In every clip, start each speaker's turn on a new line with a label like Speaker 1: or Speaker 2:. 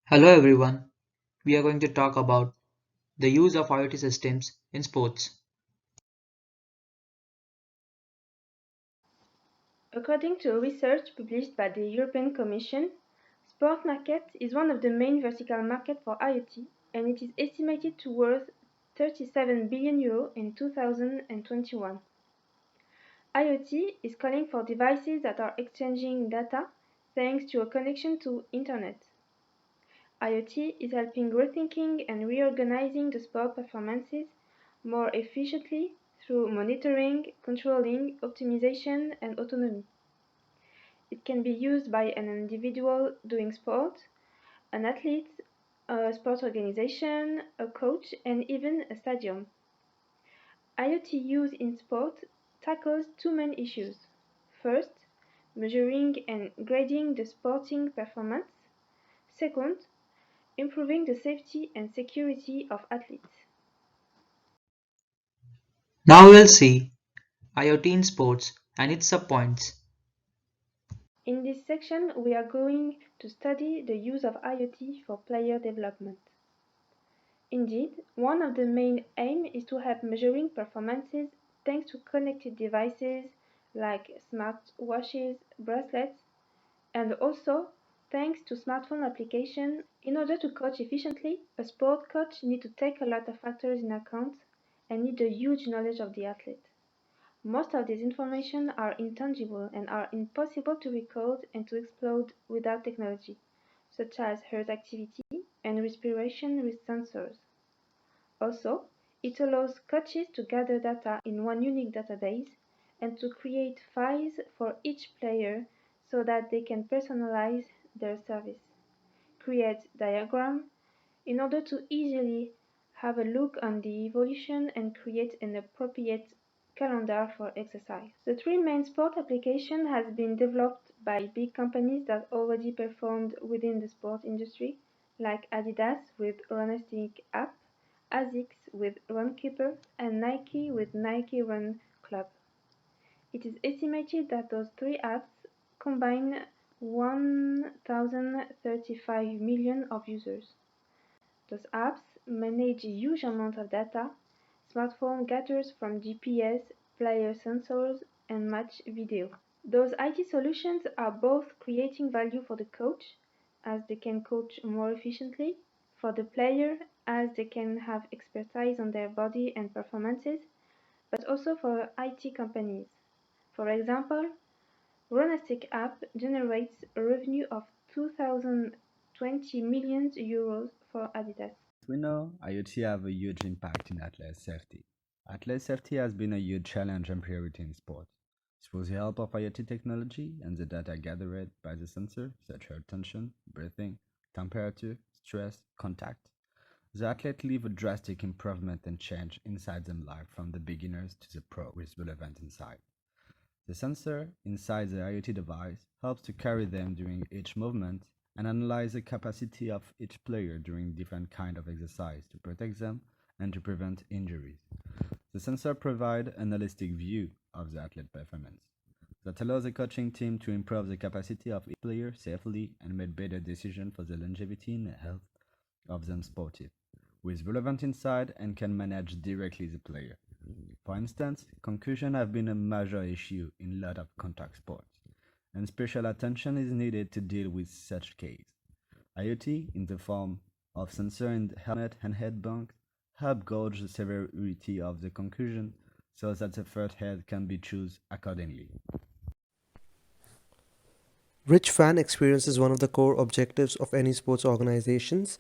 Speaker 1: Hello everyone. We are going to talk about the use of IoT systems in sports.
Speaker 2: According to research published by the European Commission, sport market is one of the main vertical markets for IoT, and it is estimated to worth 37 billion euro in 2021. IoT is calling for devices that are exchanging data thanks to a connection to internet. IoT is helping rethinking and reorganizing the sport performances more efficiently through monitoring, controlling, optimization, and autonomy. It can be used by an individual doing sport, an athlete, a sports organization, a coach, and even a stadium. IoT use in sport tackles two main issues. First, measuring and grading the sporting performance. Second, improving the safety and security of athletes.
Speaker 1: Now we'll see IoT in sports and its subpoints.
Speaker 2: In this section, we are going to study the use of IoT for player development. Indeed, one of the main aims is to help measuring performances thanks to connected devices like smartwatches, bracelets, and also thanks to smartphone applications. In order to coach efficiently, a sport coach needs to take a lot of factors in account and need a huge knowledge of the athlete. Most of these information are intangible and are impossible to record and to explode without technology, such as heart activity and respiration with sensors. Also, it allows coaches to gather data in one unique database and to create files for each player so that they can personalize their service, create diagrams in order to easily have a look on the evolution and create an appropriate calendar for exercise. The three main sport application has been developed by big companies that already performed within the sport industry, like Adidas with Runastic app, ASICS with Runkeeper, and Nike with Nike Run Club. It is estimated that those three apps combine 1,035 million of users. Those apps manage a huge amount of data smartphone gathers from GPS, player sensors, and match video. Those IT solutions are both creating value for the coach, as they can coach more efficiently, for the player, as they can have expertise on their body and performances, but also for IT companies. For example, Runastic app generates a revenue of 2020 million euros for Adidas.
Speaker 3: We know IoT have a huge impact in athlete safety. Athlete safety has been a huge challenge and priority in sports. Through the help of IoT technology and the data gathered by the sensor, such as tension, breathing, temperature, stress, contact, the athlete leave a drastic improvement and change inside them life from the beginners to the pro with relevant insight. The sensor inside the IoT device helps to carry them during each movement and analyze the capacity of each player during different kind of exercise to protect them and to prevent injuries. The sensor provides an holistic view of the athlete performance that allows the coaching team to improve the capacity of each player safely and make better decisions for the longevity and health of them sportive, with relevant insight and can manage directly the player. For instance, concussion have been a major issue in a lot of contact sports, and special attention is needed to deal with such cases. IoT, in the form of sensor in the helmet and headband, help gauge the severity of the concussion so that the first aid can be chosen accordingly.
Speaker 4: Rich fan experience is one of the core objectives of any sports organizations,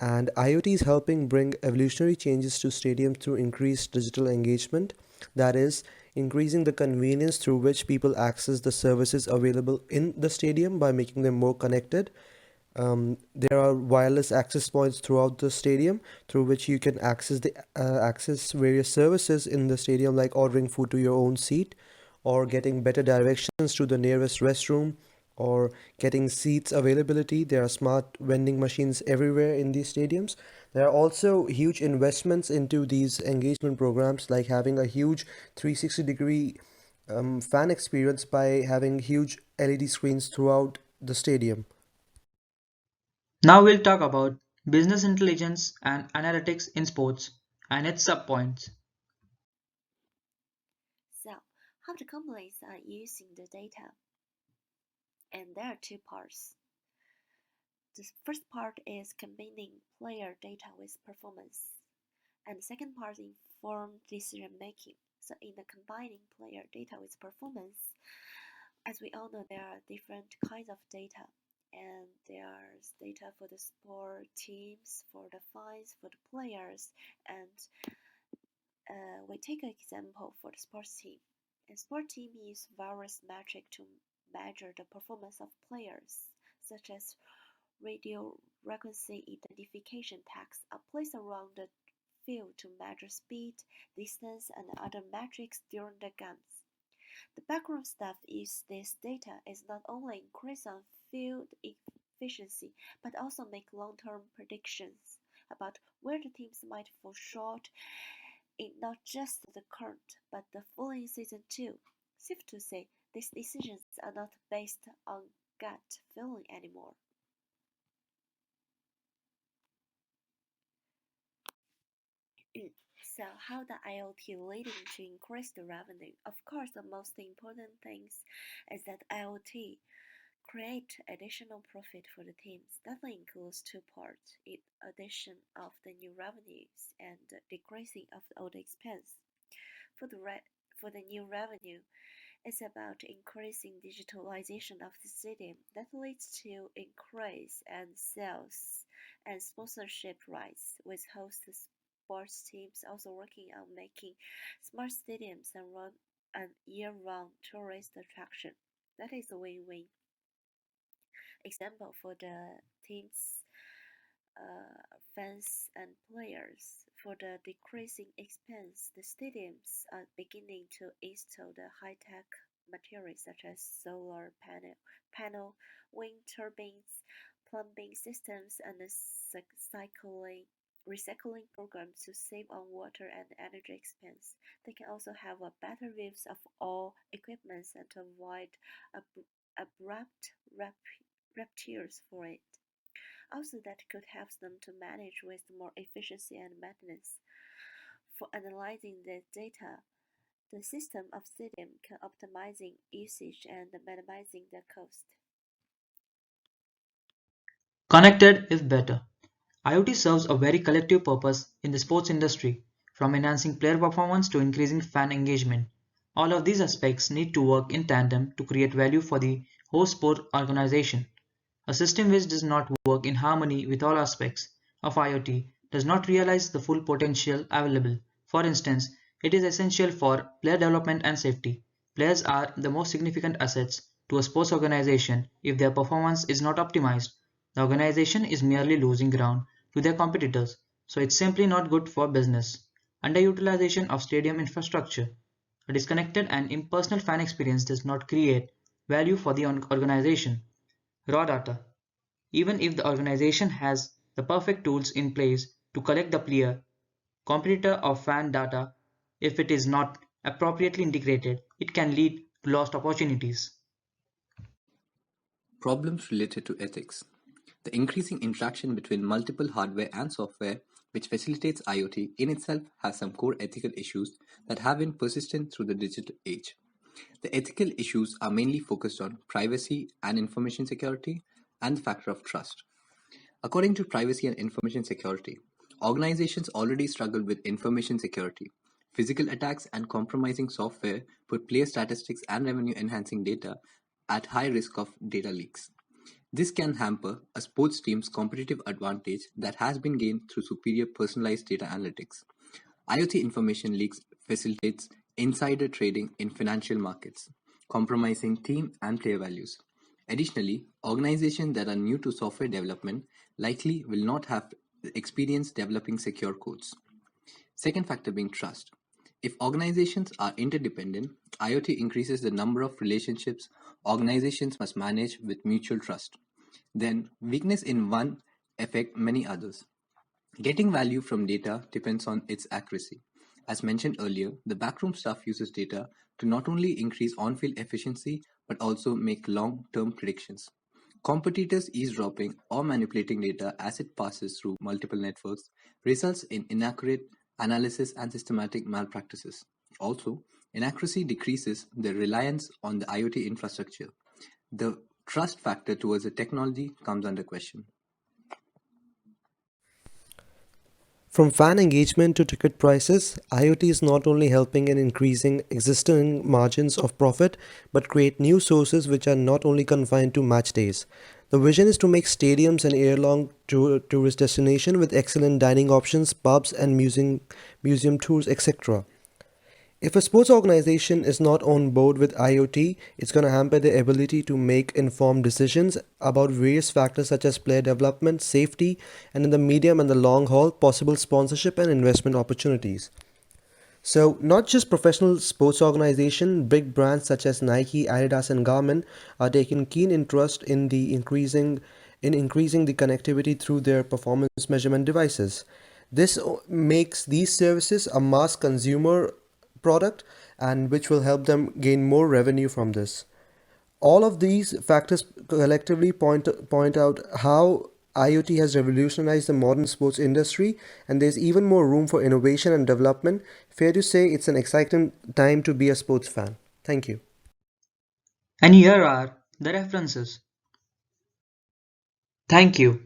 Speaker 4: and IoT is helping bring evolutionary changes to stadiums through increased digital engagement. That is, increasing the convenience through which people access the services available in the stadium by making them more connected. There are wireless access points throughout the stadium through which you can access various services in the stadium, like ordering food to your own seat, or getting better directions to the nearest restroom, or getting seats availability. There are smart vending machines everywhere in these stadiums. There are also huge investments into these engagement programs, like having a huge 360-degree fan experience by having huge LED screens throughout the stadium.
Speaker 1: Now we'll talk about business intelligence and analytics in sports and its subpoints.
Speaker 5: So, how the companies are using the data? And there are two parts. The first part is combining player data with performance, and the second part is informed decision making. So, in the combining player data with performance, as we all know, there are different kinds of data, and there's data for the sport teams, for the fans, for the players, and we take an example for the sports team. A sport team use various metrics to measure the performance of players, such as radio frequency identification tags are placed around the field to measure speed, distance, and other metrics during the games. The background staff use this data is not only increase on field efficiency, but also make long-term predictions about where the teams might fall short in not just the current, but the following season too. Safe to say, these decisions are not based on gut feeling anymore. So, how the IoT leading to increase the revenue? Of course, the most important thing is that IoT create additional profit for the teams. That includes two parts: it addition of the new revenues and the decreasing of the old expense. For the for the new revenue, it's about increasing digitalization of the stadium that leads to increase and sales and sponsorship rights, with host sports teams also working on making smart stadiums and run an year-round tourist attraction. That is a win-win example for the teams, fans, and players. For the decreasing expense, the stadiums are beginning to install the high-tech materials such as solar panel, wind turbines, plumbing systems, and a recycling programs to save on water and energy expense. They can also have a better views of all equipments and to avoid abrupt repairs for it. Also, that could help them to manage with more efficiency and maintenance. For analyzing the data, the system of stadium can optimizing usage and minimizing the cost.
Speaker 1: Connected if better. IoT serves a very collective purpose in the sports industry, from enhancing player performance to increasing fan engagement. All of these aspects need to work in tandem to create value for the whole sport organization. A system which does not work in harmony with all aspects of IoT does not realize the full potential available. For instance, it is essential for player development and safety. Players are the most significant assets to a sports organization. If their performance is not optimized, the organization is merely losing ground to their competitors, so it's simply not good for business. Underutilization of stadium infrastructure. A disconnected and impersonal fan experience does not create value for the organization. Raw data. Even if the organization has the perfect tools in place to collect the player, competitor or fan data, if it is not appropriately integrated, it can lead to lost opportunities.
Speaker 6: Problems related to ethics. The increasing interaction between multiple hardware and software, which facilitates IoT, in itself has some core ethical issues that have been persistent through the digital age. The ethical issues are mainly focused on privacy and information security and the factor of trust. According to privacy and information security, organizations already struggle with information security. Physical attacks and compromising software put player statistics and revenue enhancing data at high risk of data leaks. This can hamper a sports team's competitive advantage that has been gained through superior personalized data analytics. IoT information leaks facilitates insider trading in financial markets, compromising team and player values. Additionally, organizations that are new to software development likely will not have experience developing secure codes. Second factor being trust. If organizations are interdependent, IoT increases the number of relationships organizations must manage with mutual trust. Then, weakness in one affect many others. Getting value from data depends on its accuracy. As mentioned earlier, the backroom staff uses data to not only increase on-field efficiency but also make long-term predictions. Competitors eavesdropping or manipulating data as it passes through multiple networks results in inaccurate analysis and systematic malpractices. Also, inaccuracy decreases the reliance on the IoT infrastructure. The trust factor towards the technology comes under question.
Speaker 4: From fan engagement to ticket prices, IoT is not only helping in increasing existing margins of profit, but create new sources which are not only confined to match days. The vision is to make stadiums an year-long tourist destination with excellent dining options, pubs, and museum tours, etc. If a sports organization is not on board with IoT, it's going to hamper their ability to make informed decisions about various factors such as player development, safety, and in the medium and the long haul, possible sponsorship and investment opportunities. So, not just professional sports organizations, big brands such as Nike, Adidas, and Garmin are taking keen interest in increasing the connectivity through their performance measurement devices. This makes these services a mass consumer product and which will help them gain more revenue from this. All of these factors collectively point out how IoT has revolutionized the modern sports industry, and there's even more room for innovation and development. Fair to say it's an exciting time to be a sports fan. Thank you.
Speaker 1: And here are the references. Thank you.